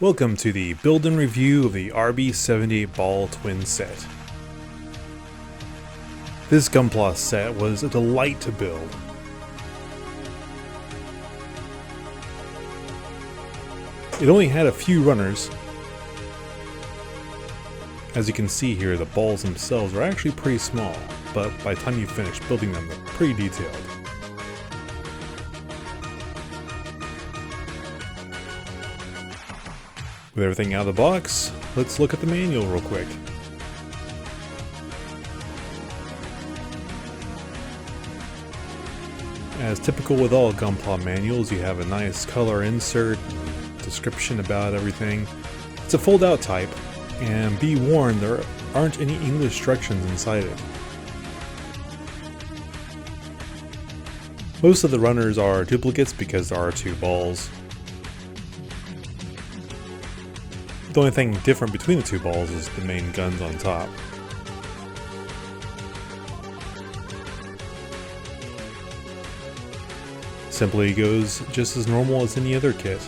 Welcome to the build and review of the RB-78 ball twin set. This Gunpla set was a delight to build. It only had a few runners. As you can see here, the balls themselves are actually pretty small, but by the time you finish building them, they're pretty detailed. With everything out of the box, let's look at the manual real quick. As typical with all Gunpla manuals, you have a nice color insert and description about everything. It's a fold-out type, and be warned, there aren't any English instructions inside it. Most of the runners are duplicates because there are two balls. The only thing different between the two balls is the main guns on top. Simply goes just as normal as any other kit.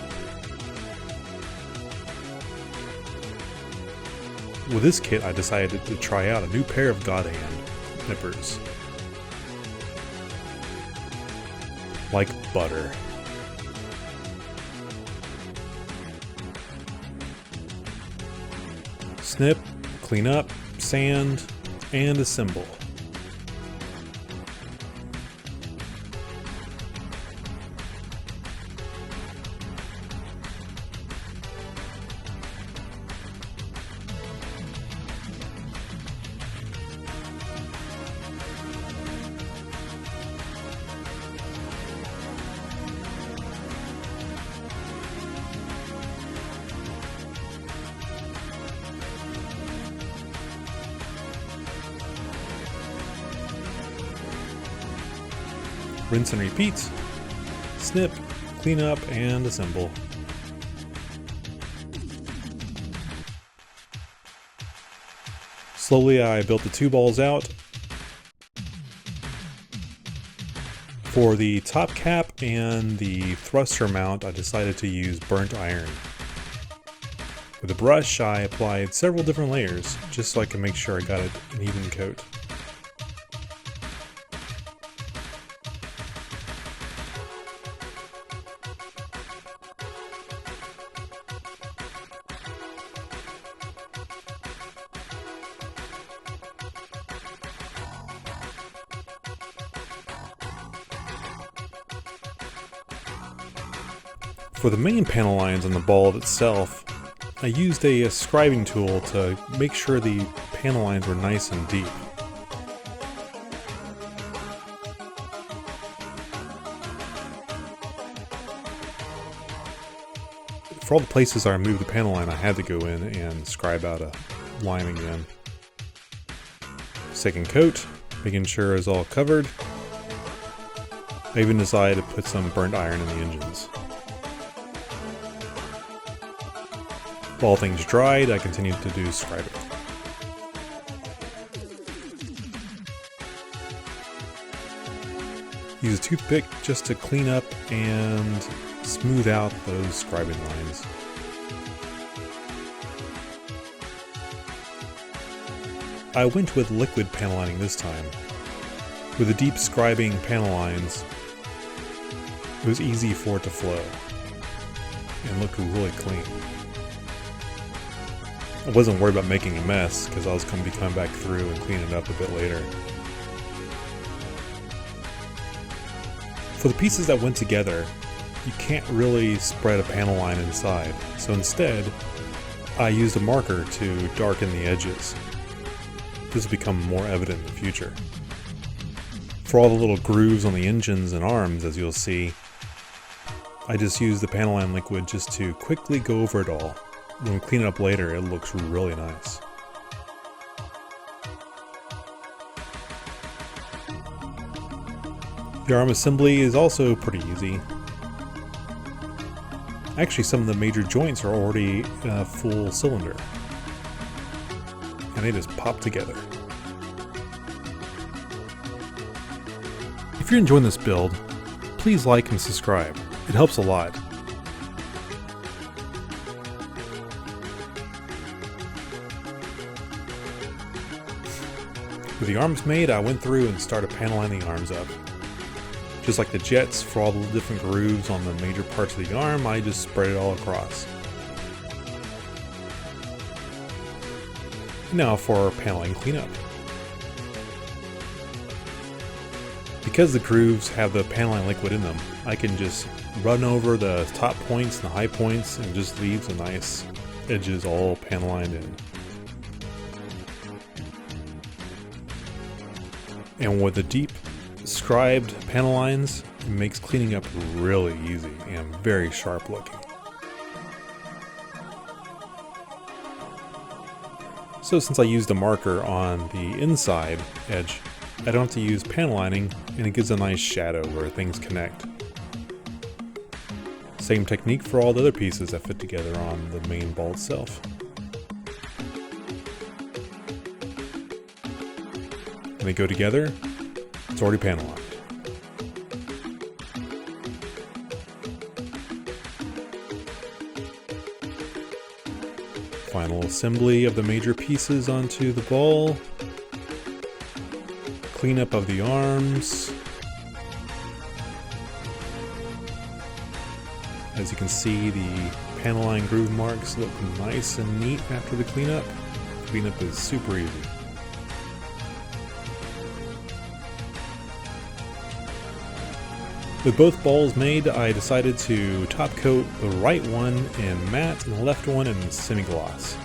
With this kit, I decided to try out a new pair of God Hand nippers. Like butter. Snip, clean up, sand, and assemble. Rinse and repeat. Snip, clean up, and assemble. Slowly I built the two balls out. For the top cap and the thruster mount, I decided to use burnt iron. With a brush, I applied several different layers, just so I can make sure I got an even coat. For the main panel lines on the ball itself, I used a scribing tool to make sure the panel lines were nice and deep. For all the places I removed the panel line, I had to go in and scribe out a line again. Second coat, making sure it's all covered. I even decided to put some burnt iron in the engines. While things dried, I continued to do scribing. Use a toothpick just to clean up and smooth out those scribing lines. I went with liquid panel lining this time. With the deep scribing panel lines, it was easy for it to flow and look really clean. I wasn't worried about making a mess because I was going to be coming back through and cleaning it up a bit later. For the pieces that went together, you can't really spread a panel line inside, so instead I used a marker to darken the edges. This will become more evident in the future. For all the little grooves on the engines and arms, as you'll see, I just used the panel line liquid just to quickly go over it all. When we clean it up later, it looks really nice. The arm assembly is also pretty easy. Actually, some of the major joints are already in a full cylinder, and they just pop together. If you're enjoying this build, please like and subscribe. It helps a lot. With the arms made, I went through and started paneling the arms up. Just like the jets, for all the different grooves on the major parts of the arm, I just spread it all across. Now for paneling cleanup. Because the grooves have the paneling liquid in them, I can just run over the top points and the high points and just leave the nice edges all panelined in. And with the deep scribed panel lines, it makes cleaning up really easy and very sharp looking. So since I used a marker on the inside edge, I don't have to use panel lining, and it gives a nice shadow where things connect. Same technique for all the other pieces that fit together on the main ball itself. When they go together, it's already panel lined. Final assembly of the major pieces onto the ball. Cleanup of the arms. As you can see, the panel line groove marks look nice and neat after the cleanup. Cleanup is super easy. With both balls made, I decided to top coat the right one in matte and the left one in semi-gloss.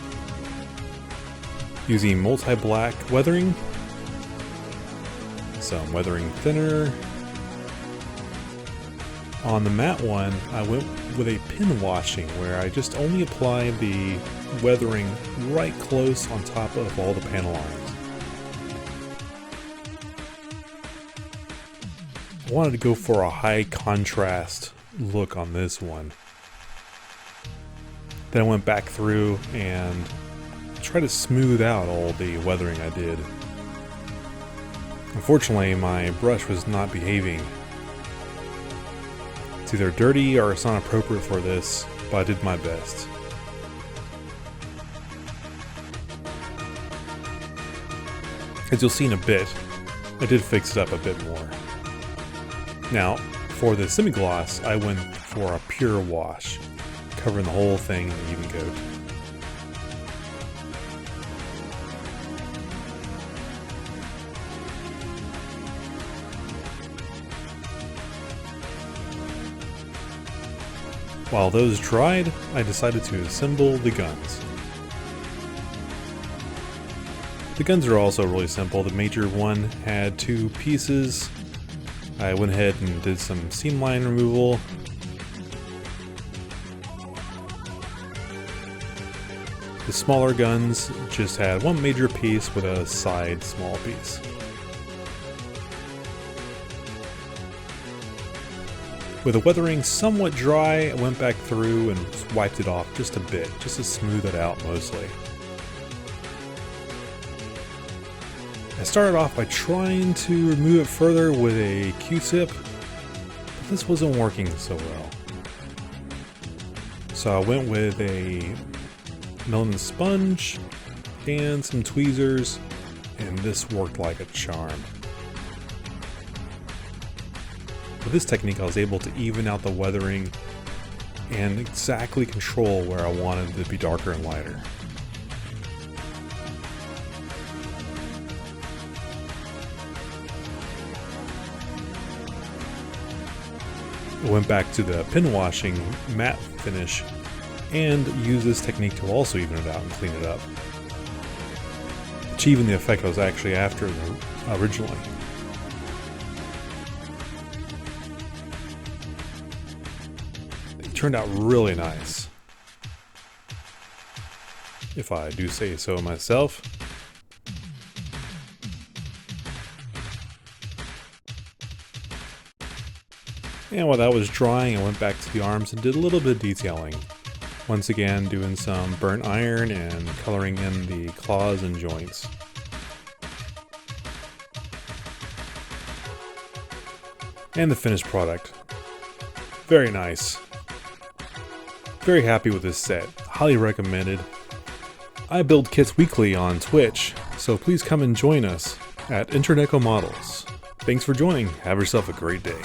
Using multi-black weathering, some weathering thinner. On the matte one, I went with a pin washing where I just only applied the weathering right close on top of all the panel lines. I wanted to go for a high contrast look on this one. Then I went back through and tried to smooth out all the weathering I did. Unfortunately, my brush was not behaving. It's either dirty or it's not appropriate for this, but I did my best. As you'll see in a bit, I did fix it up a bit more. Now, for the semi-gloss, I went for a pure wash, covering the whole thing in an even coat. While those dried, I decided to assemble the guns. The guns are also really simple. The major one had two pieces. I went ahead and did some seam line removal. The smaller guns just had one major piece with a side small piece. With the weathering somewhat dry, I went back through and wiped it off just a bit, just to smooth it out mostly. I started off by trying to remove it further with a Q-tip, but this wasn't working so well. So I went with a melon sponge and some tweezers, and this worked like a charm. With this technique, I was able to even out the weathering and exactly control where I wanted it to be darker and lighter. I went back to the pin washing matte finish and used this technique to also even it out and clean it up, achieving the effect I was actually after originally. It turned out really nice, if I do say so myself. And while that was drying, I went back to the arms and did a little bit of detailing. Once again, doing some burnt iron and coloring in the claws and joints. And the finished product. Very nice. Very happy with this set. Highly recommended. I build kits weekly on Twitch, so please come and join us. at Interneco Models. Thanks for joining. Have yourself a great day.